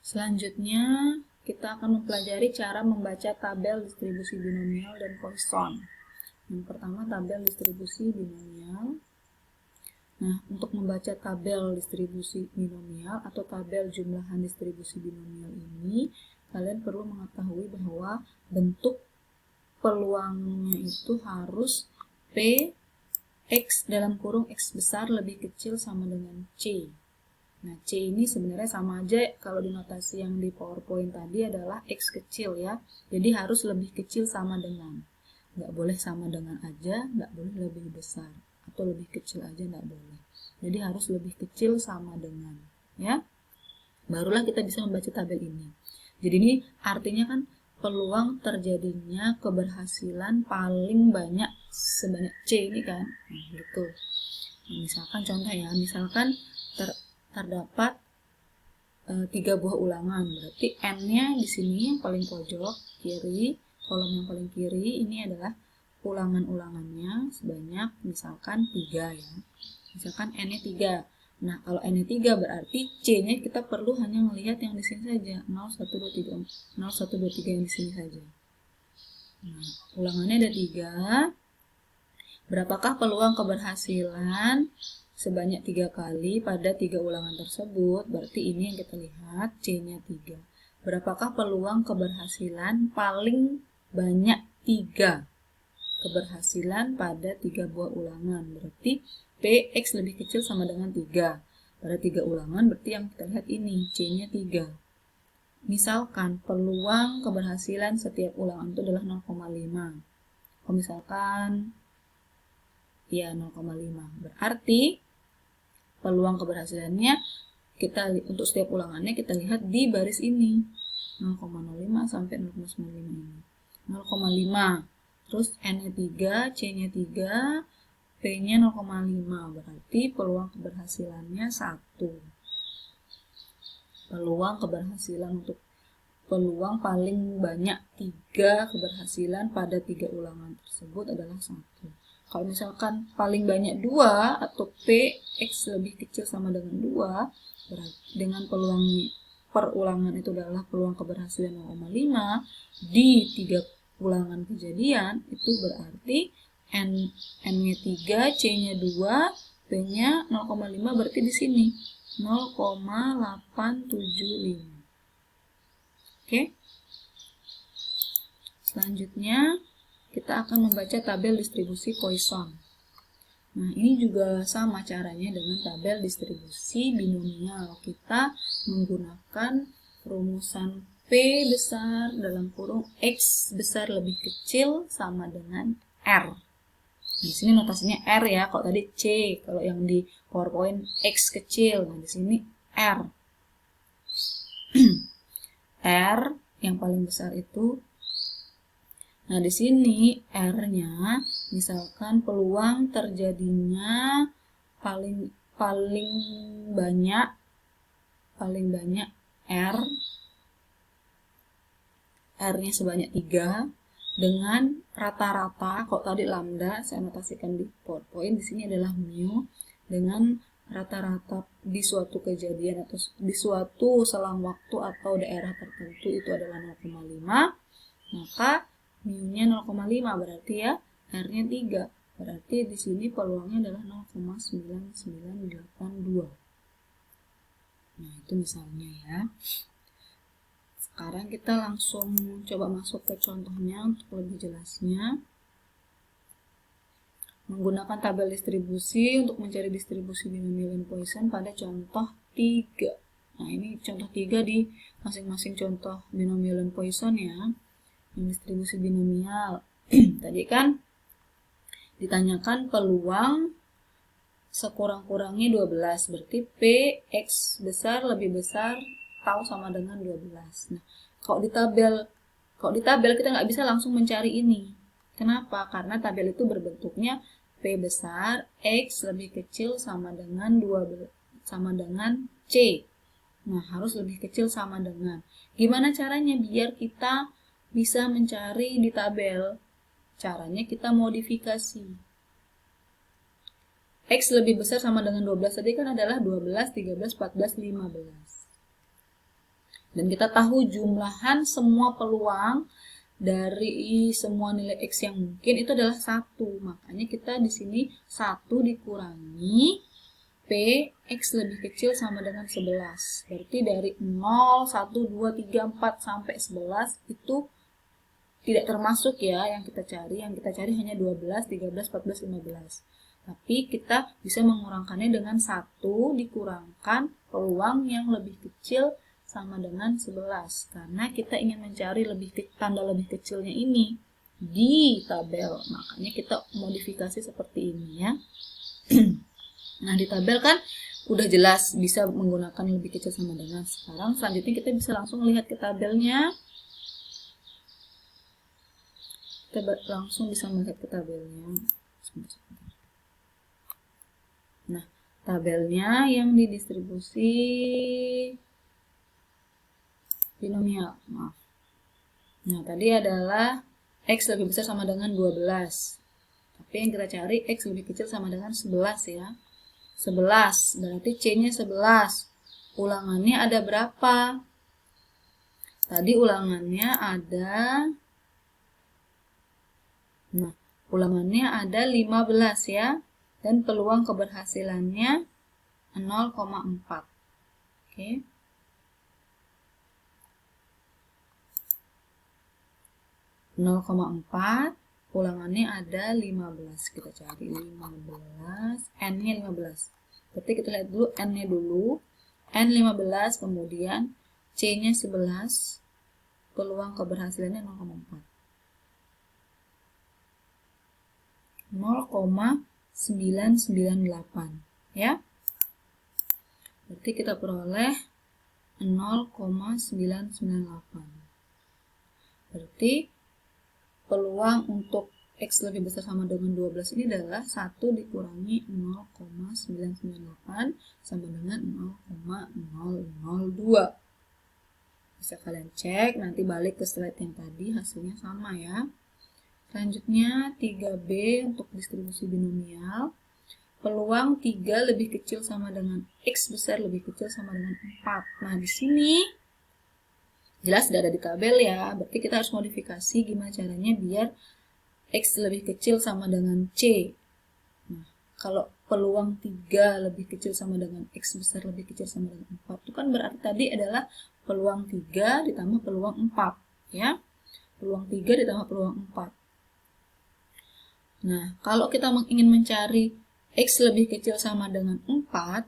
Selanjutnya, kita akan mempelajari cara membaca tabel distribusi binomial dan Poisson. Yang pertama, tabel distribusi binomial. Nah, untuk membaca tabel distribusi binomial atau tabel jumlahan distribusi binomial ini, kalian perlu mengetahui bahwa bentuk peluangnya itu harus P X dalam kurung X besar lebih kecil sama dengan C. Nah, C ini sebenarnya sama aja kalau di notasi yang di PowerPoint tadi adalah X kecil ya. Jadi harus lebih kecil sama dengan. Nggak boleh sama dengan aja, nggak boleh lebih besar. Atau lebih kecil aja nggak boleh. Jadi harus lebih kecil sama dengan. Ya, barulah kita bisa membaca tabel ini. Jadi ini artinya kan peluang terjadinya keberhasilan paling banyak sebanyak C ini kan. Nah, gitu. Nah, misalkan contoh ya, misalkan terdapat 3 buah ulangan, berarti n-nya di sini yang paling pojok kiri, kolom yang paling kiri ini adalah ulangan-ulangannya sebanyak misalkan 3 ya. Misalkan n-nya 3. Nah, kalau n-nya 3 berarti c-nya kita perlu hanya melihat yang di sini saja, 0 1 2 3 0 1 2 3 yang di sini saja. Nah, ulangannya ada 3. Berapakah peluang keberhasilan sebanyak 3 kali pada 3 ulangan tersebut? Berarti ini yang kita lihat, C-nya 3. Berapakah peluang keberhasilan paling banyak 3 keberhasilan pada 3 buah ulangan? Berarti P, X lebih kecil sama dengan 3. Pada 3 ulangan berarti yang kita lihat ini, C-nya 3. Misalkan peluang keberhasilan setiap ulangan itu adalah 0,5. Kalau misalkan ya 0,5. Berarti peluang keberhasilannya kita untuk setiap ulangannya kita lihat di baris ini. 0,05 sampai 0,95 ini. 0,5. Terus N-nya 3, C-nya 3, P-nya 0,5. Berarti peluang keberhasilannya 1. Peluang keberhasilan untuk peluang paling banyak 3 keberhasilan pada 3 ulangan tersebut adalah 1. Kalau misalkan paling banyak 2 atau P, X lebih kecil sama dengan 2, berarti dengan peluang per ulangan itu adalah peluang keberhasilan 0,5 di 3 ulangan kejadian, itu berarti N-nya 3, C-nya 2, P-nya 0,5 berarti di sini 0,875. Oke. Selanjutnya kita akan membaca tabel distribusi Poisson. Nah, ini juga sama caranya dengan tabel distribusi binomial. Kita menggunakan rumusan P besar dalam kurung X besar lebih kecil sama dengan R. Di sini notasinya R ya, kalau tadi C, kalau yang di PowerPoint X kecil. Nah, di sini R. R yang paling besar itu. Nah, di sini R-nya misalkan peluang terjadinya paling banyak R-nya sebanyak 3 dengan rata-rata, kalau tadi lambda saya notasikan di PowerPoint, di sini adalah mu dengan rata-rata di suatu kejadian atau di suatu selang waktu atau daerah tertentu itu adalah 0,5, maka mu-nya 0,5 berarti ya R-nya 3. Berarti di sini peluangnya adalah 0,9982. Nah, itu misalnya ya. Sekarang kita langsung coba masuk ke contohnya untuk lebih jelasnya. Menggunakan tabel distribusi untuk mencari distribusi binomial dan Poisson pada contoh 3. Nah, ini contoh 3 di masing-masing contoh binomial dan Poisson ya. Yang distribusi binomial. Tadi kan ditanyakan peluang sekurang-kurangnya 12. Berarti P, X besar lebih besar atau sama dengan 12. Nah, kalau di tabel kita nggak bisa langsung mencari ini. Kenapa? Karena tabel itu berbentuknya P besar, X lebih kecil sama dengan C. Nah, harus lebih kecil sama dengan. Gimana caranya biar kita bisa mencari di tabel? Caranya kita modifikasi. X lebih besar sama dengan 12 tadi kan adalah 12, 13, 14, 15. Dan kita tahu jumlahan semua peluang dari semua nilai X yang mungkin itu adalah 1. Makanya kita di sini 1 dikurangi P X lebih kecil sama dengan 11. Berarti dari 0, 1, 2, 3, 4 sampai 11 itu tidak termasuk ya yang kita cari. Yang kita cari hanya 12, 13, 14, 15. Tapi kita bisa mengurangkannya dengan 1 dikurangkan peluang yang lebih kecil sama dengan 11. Karena kita ingin mencari tanda lebih kecilnya ini di tabel. Makanya kita modifikasi seperti ini ya. Nah, di tabel kan udah jelas bisa menggunakan lebih kecil sama dengan. Sekarang selanjutnya kita bisa langsung lihat ke tabelnya. Kita langsung bisa melihat ke tabelnya. Nah, tabelnya yang didistribusi binomial. Maaf. Nah, tadi adalah X lebih besar sama dengan 12. Tapi yang kita cari X lebih kecil sama dengan 11 ya. 11, berarti C-nya 11. Ulangannya ada berapa? Tadi ulangannya ada, nah, ulangannya ada 15 ya. Dan peluang keberhasilannya 0,4. Oke. Ulangannya ada 15. Kita cari 15, N-nya 15. Berarti kita lihat dulu N-nya dulu. N 15, kemudian C-nya 11. Peluang keberhasilannya 0,4. 0,998 ya. Berarti kita peroleh 0,998. Berarti peluang untuk X lebih besar sama dengan 12 ini adalah 1 dikurangi 0,998 sama dengan 0,002. Bisa kalian cek, nanti balik ke slide yang tadi, hasilnya sama ya. Selanjutnya 3B untuk distribusi binomial. Peluang 3 lebih kecil sama dengan X besar lebih kecil sama dengan 4. Nah, di sini jelas sudah ada di tabel ya, berarti kita harus modifikasi gimana caranya biar X lebih kecil sama dengan C. Nah, kalau peluang 3 lebih kecil sama dengan X besar lebih kecil sama dengan 4, itu kan berarti tadi adalah peluang 3 ditambah peluang 4, ya. Peluang 3 ditambah peluang 4. Nah, kalau kita ingin mencari X lebih kecil sama dengan 4,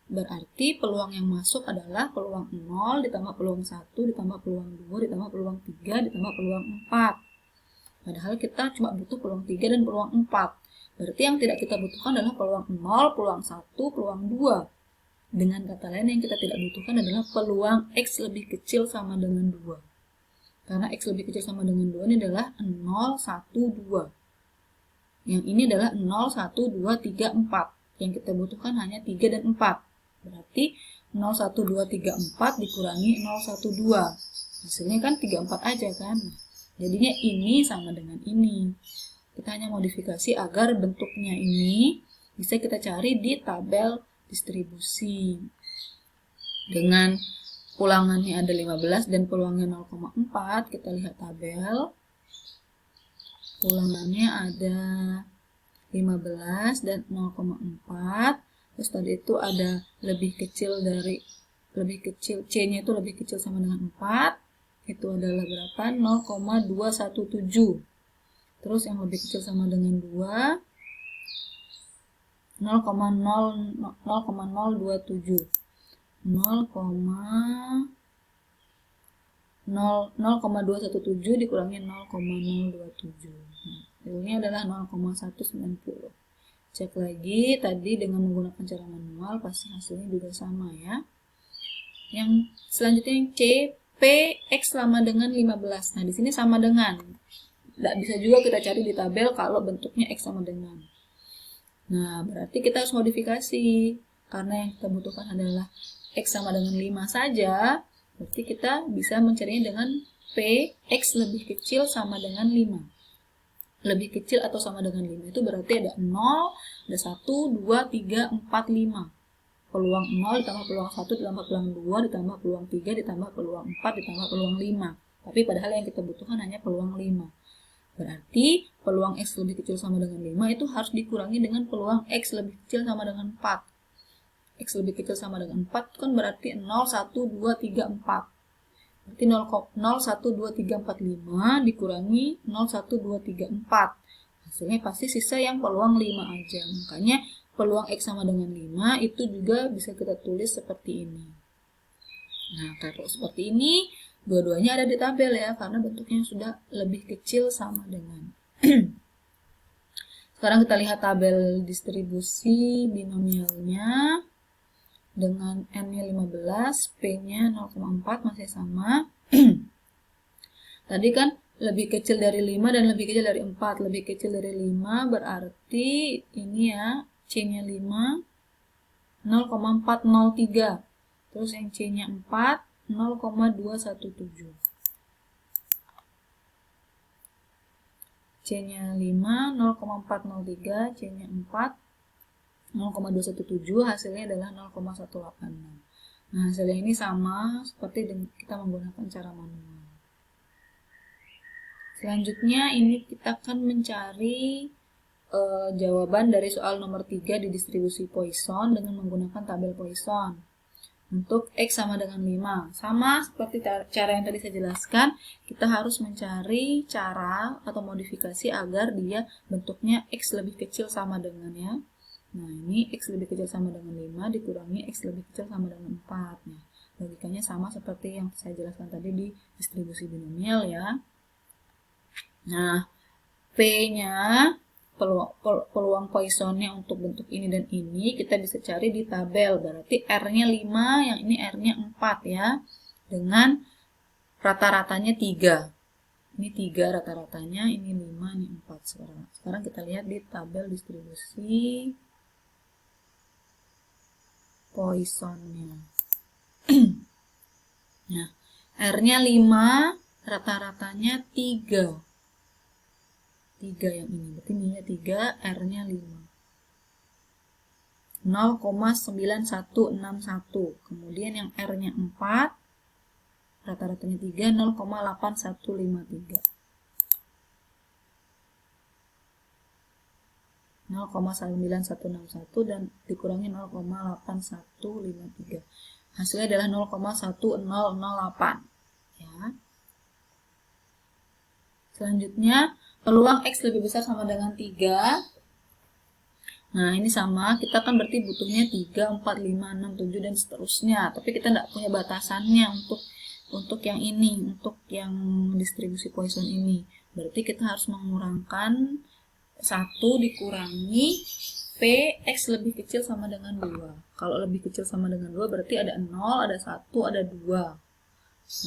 berarti peluang yang masuk adalah peluang 0 ditambah peluang 1 ditambah peluang 2 ditambah peluang 3 ditambah peluang 4. Padahal kita cuma butuh peluang 3 dan peluang 4. Berarti yang tidak kita butuhkan adalah peluang 0, peluang 1, peluang 2. Dengan kata lain yang kita tidak butuhkan adalah peluang X lebih kecil sama dengan 2. Karena X lebih kecil sama dengan 2 ini adalah 0, 1, 2. Yang ini adalah 0, 1, 2, 3, 4. Yang kita butuhkan hanya 3 dan 4. Berarti 0, 1, 2, 3, 4 dikurangi 0, 1, 2. Hasilnya kan 3, 4 aja kan. Jadinya ini sama dengan ini. Kita hanya modifikasi agar bentuknya ini bisa kita cari di tabel distribusi. Dengan ulangannya ada 15 dan peluangnya 0,4, kita lihat tabel. Ulangannya ada 15 dan 0,4. Terus tadi itu ada lebih kecil, C-nya itu lebih kecil sama dengan 4. Itu adalah berapa? 0,217. Terus yang lebih kecil sama dengan 2, 0,027. 0,217 dikurangi 0,027. Hasilnya adalah 0,190. Cek lagi, tadi dengan menggunakan cara manual pasti hasilnya juga sama ya. Yang selanjutnya yang C, P X sama dengan 15. Nah, di sini sama dengan. Tidak bisa juga kita cari di tabel kalau bentuknya X sama dengan. Nah, berarti kita harus modifikasi. Karena yang kita butuhkan adalah X sama dengan 5 saja. Berarti kita bisa mencarinya dengan P X lebih kecil sama dengan 5. Lebih kecil atau sama dengan 5 itu berarti ada 0, ada 1, 2, 3, 4, 5. peluang 0 ditambah peluang 1 ditambah peluang 2 ditambah peluang 3 ditambah peluang 4 ditambah peluang 5. Tapi padahal yang kita butuhkan hanya peluang 5. Berarti peluang X lebih kecil sama dengan 5 itu harus dikurangi dengan peluang X lebih kecil sama dengan 4. X lebih kecil sama dengan 4 kan berarti 0, 1, 2, 3, 4. Berarti 0, 1, 2, 3, 4, 5 dikurangi 0, 1, 2, 3, 4. Hasilnya pasti sisa yang peluang 5 aja. Makanya peluang X sama dengan 5 itu juga bisa kita tulis seperti ini. Nah, kalau seperti ini, dua-duanya ada di tabel ya, karena bentuknya sudah lebih kecil sama dengan. Sekarang kita lihat tabel distribusi binomialnya. Dengan N-nya 15, P-nya 0,4 masih sama. Tadi kan lebih kecil dari 5 dan lebih kecil dari 4. Lebih kecil dari 5 berarti ini ya, C-nya 5, 0,403. Terus yang C-nya 4, 0,217. C-nya 5, 0,403, C-nya 4, 0,217, hasilnya adalah 0,186. Nah, hasilnya ini sama seperti kita menggunakan cara manual. Selanjutnya ini kita akan mencari jawaban dari soal nomor 3 di distribusi Poisson dengan menggunakan tabel Poisson. Untuk X sama dengan 5. Sama seperti cara yang tadi saya jelaskan, kita harus mencari cara atau modifikasi agar dia bentuknya X lebih kecil sama dengan ya. Nah, ini X lebih kecil sama dengan 5 dikurangi X lebih kecil sama dengan 4. Nah, logikanya sama seperti yang saya jelaskan tadi di distribusi binomial ya. Nah, P-nya peluang Poissonnya untuk bentuk ini dan ini kita bisa cari di tabel. Berarti R-nya 5, yang ini R-nya 4 ya. Dengan rata-ratanya 3. Ini 3 rata-ratanya, ini 5, ini 4 sekarang. Sekarang kita lihat di tabel distribusi Poissonnya. Nah, R-nya 5, rata-ratanya 3. 3 yang ini, berarti ini 3, R-nya 5. 0,9161. Kemudian yang R-nya 4, rata-ratanya 3, 0,8153. 0,9161 dan dikurangi 0,8153. Hasilnya adalah 0,1008. Ya. Selanjutnya, peluang X lebih besar sama dengan 3. Nah, ini sama, kita kan berarti butuhnya 3, 4, 5, 6, 7, dan seterusnya. Tapi kita tidak punya batasannya untuk yang ini, untuk yang distribusi Poisson ini. Berarti kita harus mengurangkan 1 dikurangi P, X lebih kecil sama dengan 2. Kalau lebih kecil sama dengan 2 berarti ada 0, ada 1, ada 2.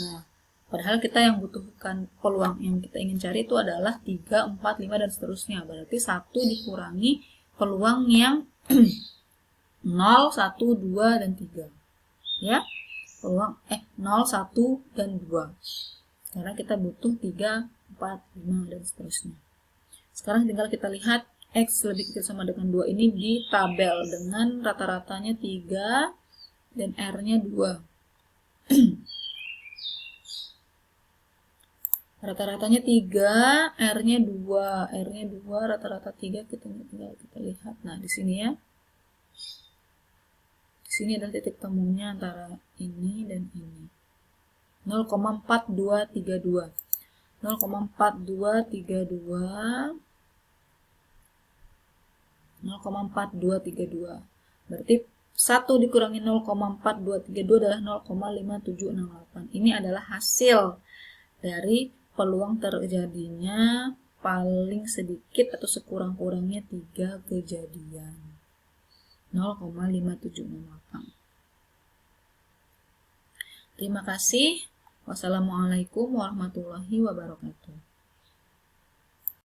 Nah, padahal kita yang butuhkan peluang yang kita ingin cari itu adalah 3, 4, 5, dan seterusnya. Berarti 1 dikurangi peluang yang 0, 1, 2, dan 3. Ya, peluang 0, 1, dan 2. Karena kita butuh 3, 4, 5, dan seterusnya. Sekarang tinggal kita lihat X lebih kecil sama dengan 2 ini di tabel dengan rata-ratanya 3 dan R-nya 2. Rata-ratanya 3, R-nya 2. R-nya 2, rata-rata 3, kita lihat. Nah, di sini ya. Di sini adalah titik temunya antara ini dan ini. 0,4232. 0,4232. 0,4232. Berarti 1 dikurangi 0,4232 adalah 0,5768. Ini adalah hasil dari peluang terjadinya paling sedikit atau sekurang-kurangnya 3 kejadian. 0,5768. Terima kasih. Wassalamualaikum warahmatullahi wabarakatuh.